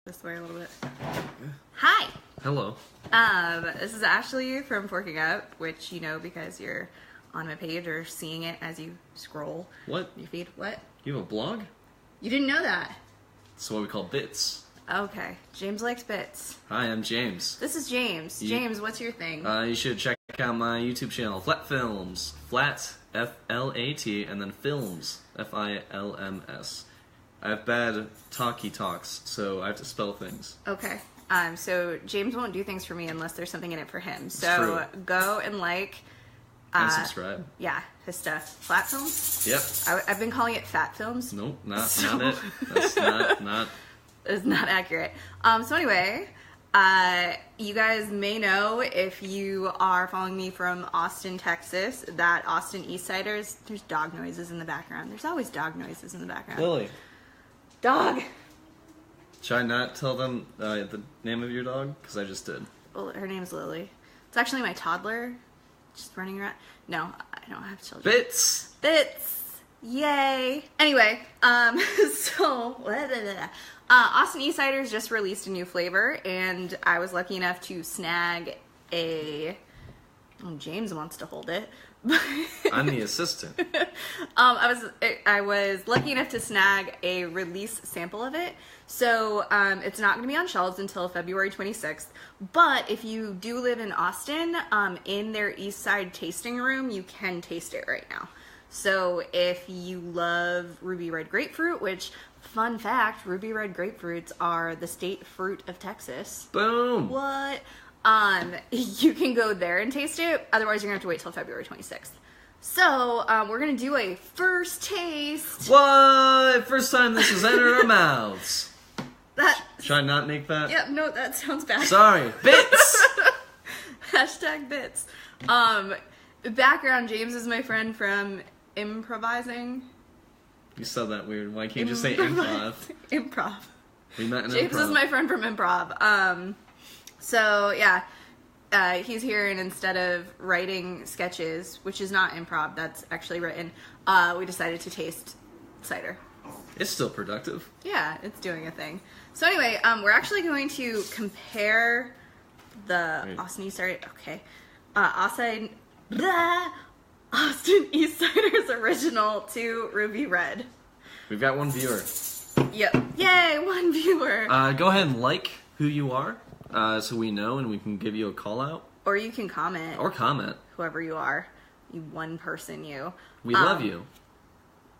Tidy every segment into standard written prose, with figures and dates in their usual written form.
this way a little bit. Hi. Hello. This is Ashley from Forking Up, which you know because you're on my page or seeing it as you scroll. What? Your feed. What? You have a blog? You didn't know that. That's what we call bits. Okay. James likes bits. Hi, I'm James. This is James. James, what's your thing? You should check out my YouTube channel, Flat Films. Flat, F-L-A-T, and then Films, F-I-L-M-S. I have bad talks, so I have to spell things. Okay. So James won't do things for me unless there's something in it for him. So go and like... and subscribe. Yeah, his stuff. Flat Films? Yep. I've been calling it Fat Films. Nope, not it. That's not... It's not accurate. So anyway, you guys may know if you are following me from Austin, Texas, that Austin Eastciders, there's dog noises in the background. There's always dog noises in the background. Lily. Dog! Should I not tell them the name of your dog? Because I just did. Well, her name's Lily. It's actually my toddler, just running around. No, I don't have children. Bits! Yay! Anyway, so... Austin Eastciders just released a new flavor, and I was lucky enough to snag a... Oh, James wants to hold it. I'm the assistant. I was lucky enough to snag a release sample of it. So it's not going to be on shelves until February 26th. But if you do live in Austin, in their East Side tasting room, you can taste it right now. So if you love ruby red grapefruit, which, fun fact, ruby red grapefruits are the state fruit of Texas. Boom! What? You can go there and taste it. Otherwise, you're going to have to wait till February 26th. So, we're going to do a first taste. What? First time this has entered our mouths. Should I not make that? Yeah, no, that sounds bad. Sorry. Bits! Hashtag bits. Background, James is my friend from improvising. You said that weird. Why can't you just say improv? Improv. We met in James improv. is my friend from improv. So, yeah, he's here, and instead of writing sketches, which is not improv, that's actually written, we decided to taste cider. It's still productive. Yeah, it's doing a thing. So anyway, we're actually going to compare the Austin Eastcider, Austin Eastciders original to Ruby Red. We've got one viewer. Yep. Yay, one viewer. Go ahead and like who you are. So we know and we can give you a call out. Or you can comment. Or comment. Whoever you are. You one person, you. We love you.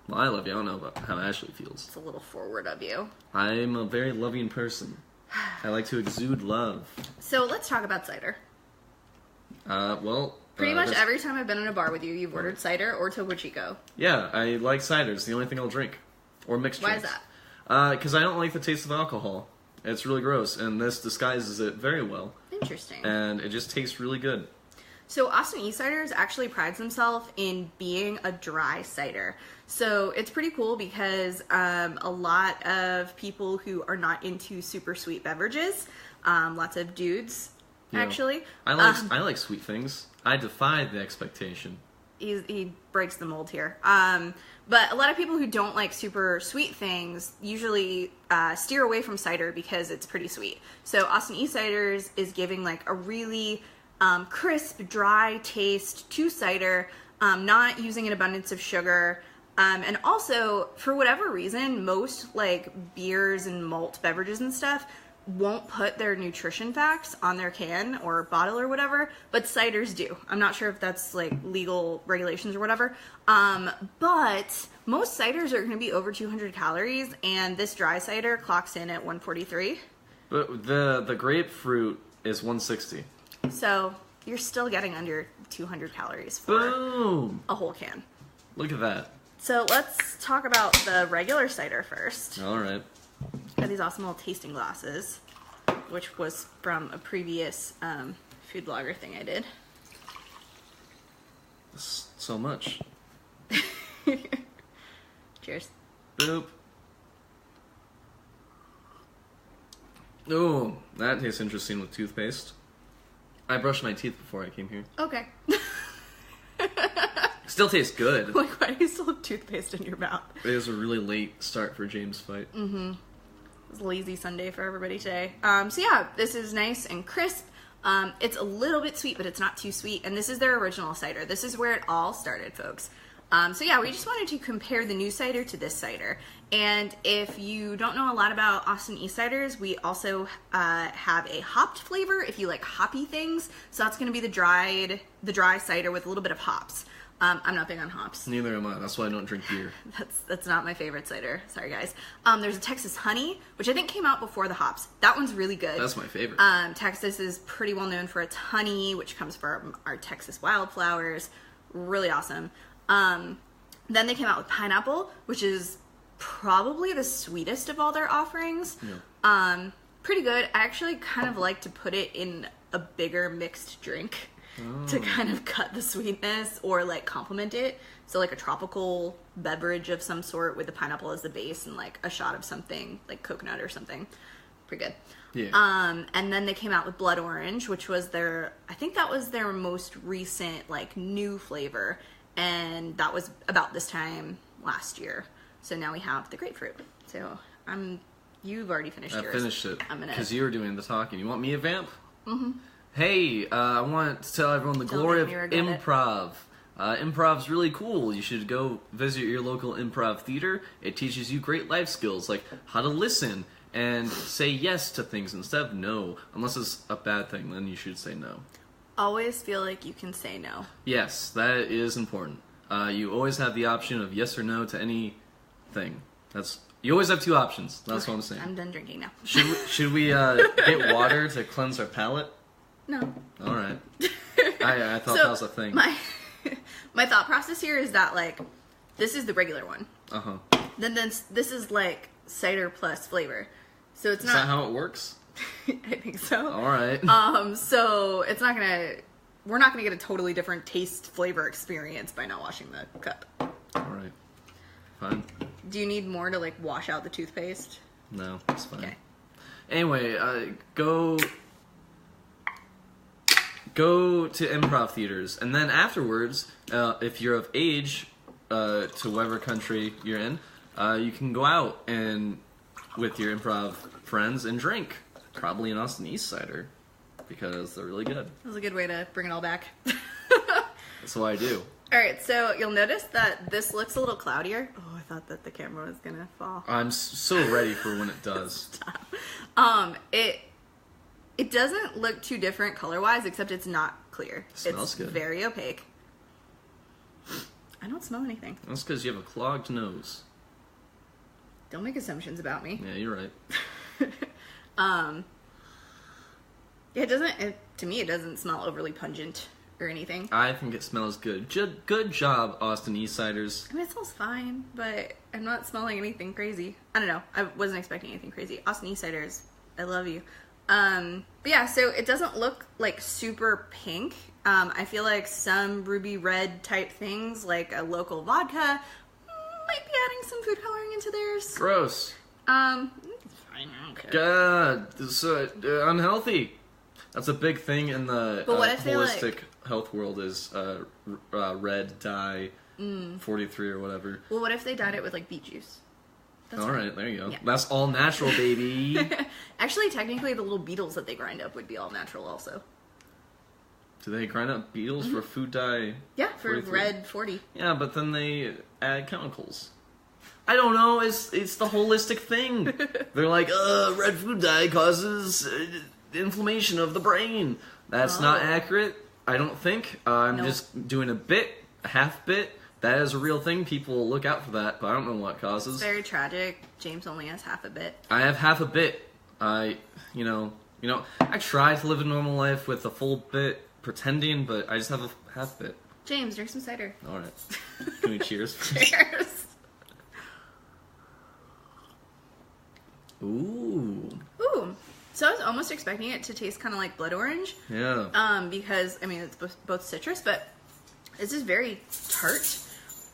Well, I love you. I don't know about how Ashley feels. It's a little forward of you. I'm a very loving person. I like to exude love. So let's talk about cider. Pretty much every time I've been in a bar with you, you've ordered cider or Topo Chico. Yeah, I like cider. It's the only thing I'll drink. Or mixed drinks. Why is that? Because I don't like the taste of alcohol. It's really gross, and this disguises it very well. Interesting. And it just tastes really good. So Austin Eastciders actually prides themselves in being a dry cider. So it's pretty cool because a lot of people who are not into super sweet beverages, lots of dudes, actually. I like sweet things. I defy the expectation. He breaks the mold here. But a lot of people who don't like super sweet things usually steer away from cider because it's pretty sweet. So Austin Eastciders is giving like a really crisp, dry taste to cider, not using an abundance of sugar. And also, for whatever reason, most like beers and malt beverages and stuff won't put their nutrition facts on their can or bottle or whatever, but ciders do. I'm not sure if that's like legal regulations or whatever, but most ciders are going to be over 200 calories, and this dry cider clocks in at 143. But the grapefruit is 160. So you're still getting under 200 calories for Boom! a whole can. Look at that. So let's talk about the regular cider first. All right. Got these awesome little tasting glasses, which was from a previous food blogger thing I did. So much. Cheers. Boop. Oh, that tastes interesting with toothpaste. I brushed my teeth before I came here. Okay. Still tastes good. Like, why do you still have toothpaste in your mouth? It was a really late start for James' Fite. Mm-hmm. It's a lazy Sunday for everybody today. So yeah, this is nice and crisp. It's a little bit sweet, but it's not too sweet. And this is their original cider. This is where it all started, folks. So yeah, we just wanted to compare the new cider to this cider. And if you don't know a lot about Austin Eastciders, we also have a hopped flavor if you like hoppy things. So that's going to be the dry cider with a little bit of hops. I'm not big on hops. Neither am I. That's why I don't drink beer. That's not my favorite cider. Sorry, guys. There's a Texas Honey, which I think came out before the hops. That one's really good. That's my favorite. Texas is pretty well known for its honey, which comes from our Texas wildflowers. Really awesome. Then they came out with pineapple, which is probably the sweetest of all their offerings. Yeah. Pretty good. I actually kind of like to put it in a bigger mixed drink. To kind of cut the sweetness or like complement it. So like a tropical beverage of some sort with the pineapple as the base and like a shot of something like coconut or something. Pretty good. Yeah. And then they came out with blood orange, which was I think that was their most recent like new flavor. And that was about this time last year. So now we have the grapefruit. So you've already finished yours. I finished it. I'm gonna... Because you were doing the talking. You want me a vamp? Mm-hmm. Hey, I want to tell everyone the glory of improv. Improv's really cool. You should go visit your local improv theater. It teaches you great life skills, like how to listen and say yes to things instead of no. Unless it's a bad thing, then you should say no. Always feel like you can say no. Yes, that is important. You always have the option of yes or no to anything. You always have two options. That's what I'm saying. I'm done drinking now. Should we get water to cleanse our palate? No. All right. I thought that was a thing. My thought process here is that like this is the regular one. Uh-huh. Then this is like cider plus flavor. So it's Is not... that how it works? I think so. All right. So it's not we're not gonna get a totally different taste flavor experience by not washing the cup. All right. Fine. Do you need more to like wash out the toothpaste? No, it's fine. Okay. Anyway, go to improv theaters, and then afterwards, if you're of age, to whatever country you're in, you can go out and with your improv friends and drink. Probably an Austin Eastcider, because they're really good. That was a good way to bring it all back. That's what I do. Alright, so you'll notice that this looks a little cloudier. Oh, I thought that the camera was gonna fall. I'm so ready for when it does. It doesn't look too different color-wise, except it's not clear. Smells good. It's very opaque. I don't smell anything. That's because you have a clogged nose. Don't make assumptions about me. Yeah, you're right. Yeah, to me, it doesn't smell overly pungent or anything. I think it smells good. Good job, Austin Eastciders. I mean, it smells fine, but I'm not smelling anything crazy. I don't know. I wasn't expecting anything crazy. Austin Eastciders, I love you. But yeah, so it doesn't look like super pink. I feel like some ruby red type things, like a local vodka, might be adding some food coloring into theirs. Gross. It's fine, I don't care. God, this is unhealthy. That's a big thing in the holistic health world is red dye 43 or whatever. Well, what if they dyed it with like beet juice? That's all right, there you go. Yeah. That's all natural, baby. Actually, technically, the little beetles that they grind up would be all natural also. Do they grind up beetles for food dye? Yeah, for 43? red 40. Yeah, but then they add chemicals. I don't know. It's the holistic thing. They're like, red food dye causes inflammation of the brain. That's not accurate. I don't think. I'm just doing a half bit. That is a real thing. People look out for that, but I don't know what causes. It's very tragic. James only has half a bit. I have half a bit. I try to live a normal life with a full bit, pretending, but I just have a half bit. James, drink some cider. All right. Can we cheers? Cheers. Ooh. Ooh. So I was almost expecting it to taste kind of like blood orange. Yeah. Because, I mean, it's both citrus, but this is very tart.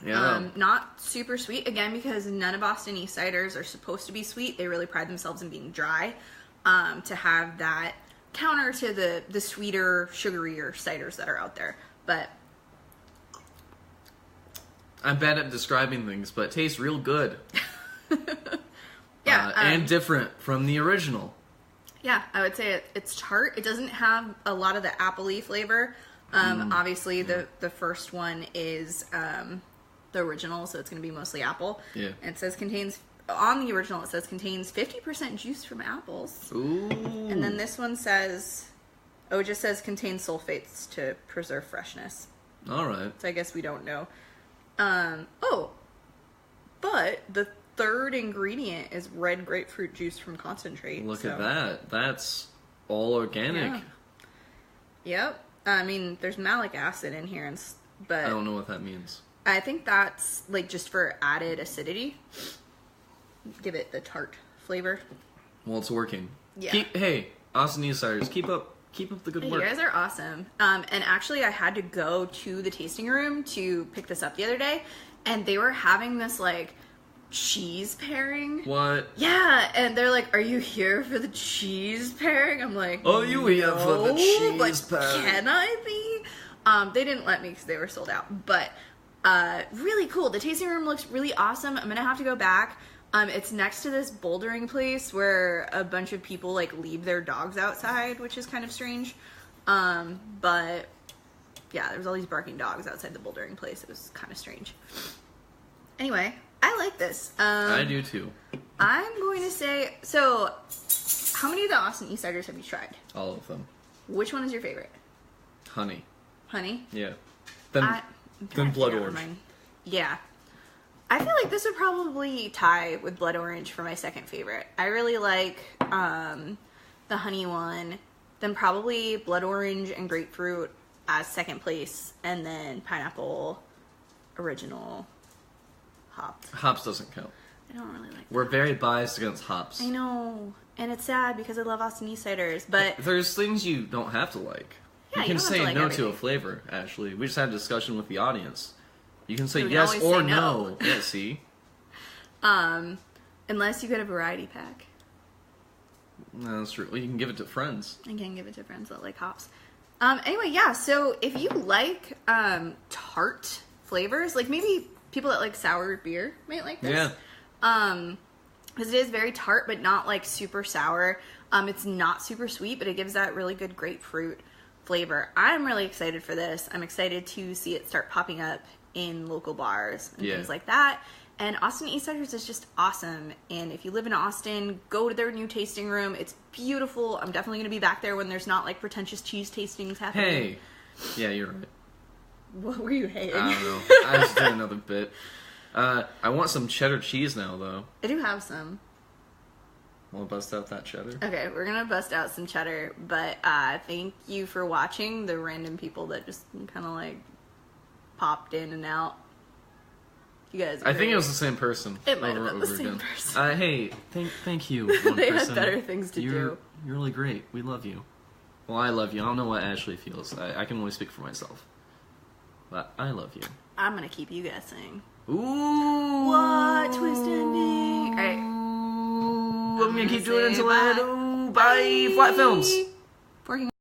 Yeah. Not super sweet. Again, because none of Austin Eastciders are supposed to be sweet. They really pride themselves in being dry. To have that counter to the sweeter, sugarier ciders that are out there. But I'm bad at describing things, but it tastes real good. Yeah. And different from the original. Yeah, I would say it's tart. It doesn't have a lot of the apple-y flavor. Obviously, the first one is the original, so it's going to be mostly apple. Yeah. And it says on the original, it says contains 50% juice from apples. Ooh. And then this one says, it just says contains sulfates to preserve freshness. All right. So I guess we don't know. But the third ingredient is red grapefruit juice from concentrate. Look at that. That's all organic. Yeah. Yep. I mean, there's malic acid in here, but I don't know what that means. I think that's like just for added acidity. Give it the tart flavor. Well, it's working. Yeah. Hey, Austin Eastciders, keep up the good work. You guys are awesome. And actually, I had to go to the tasting room to pick this up the other day, and they were having this like cheese pairing. What? Yeah, and they're like, "Are you here for the cheese pairing?" I'm like, "Oh, you here for the cheese pairing?" Can I be? They didn't let me because they were sold out. But really cool. The tasting room looks really awesome. I'm gonna have to go back. It's next to this bouldering place where a bunch of people like leave their dogs outside, which is kind of strange. But yeah, there was all these barking dogs outside the bouldering place. It was kind of strange. Anyway, I like this. I do too. I'm going to say, so how many of the Austin Eastciders have you tried? All of them. Which one is your favorite? Honey. Honey? Yeah. Then Blood Orange. Yeah. I feel like this would probably tie with Blood Orange for my second favorite. I really like the honey one, then probably Blood Orange and Grapefruit as second place, and then Pineapple Original Hopped. Hops doesn't count. I don't really like We're very biased against hops. I know, and it's sad because I love Austin Eastciders, but there's things you don't have to like. Yeah, you can don't say have to like no everything. to a flavor, Ashley. We just had a discussion with the audience. You can say You can yes always or say no. Yeah, see? Unless you get a variety pack. No, that's true. Well, you can give it to friends. I can give it to friends that like hops. Anyway, yeah, so if you like tart flavors, like maybe people that like sour beer might like this. Yeah. Because it is very tart, but not like super sour. It's not super sweet, but it gives that really good grapefruit flavor. I'm really excited for this. I'm excited to see it start popping up in local bars and things like that. And Austin Eastciders is just awesome. And if you live in Austin, go to their new tasting room. It's beautiful. I'm definitely going to be back there when there's not like pretentious cheese tastings happening. Hey. Yeah, you're right. What were you hating? I don't know. I just did another bit. I want some cheddar cheese now, though. I do have some. Wanna bust out that cheddar? Okay, we're gonna bust out some cheddar, but thank you for watching the random people that just kind of like popped in and out. You guys I think it was the same person. It might have been the same person. Hey, thank you, one They person. had better things to do. You're really great. We love you. Well, I love you. I don't know what Ashley feels. I can only speak for myself. But I love you. I'm gonna keep you guessing. Ooh! What? Twist ending! Alright. I'm gonna keep doing it until I... Bye! Flat Films! Working